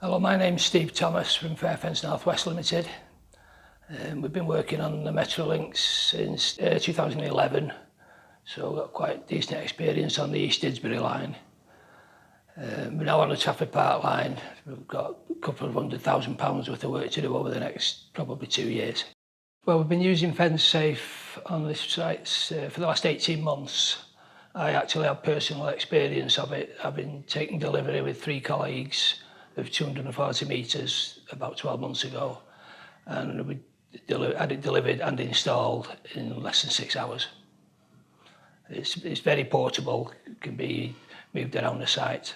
Hello, my name's Steve Thomas from FareFence Northwest Limited. We've been working on the Metrolink since 2011, so we've got quite decent experience on the East Didsbury line. We're now on the Trafford Park line. We've got a couple of £100,000 worth of work to do over the next probably 2 years. Well, we've been using FenceSafe on this site for the last 18 months. I actually have personal experience of it. I've been taking delivery with 3 colleagues of 240 metres about 12 months ago, and we had it delivered and installed in less than 6 hours. It's very portable, it can be moved around the site.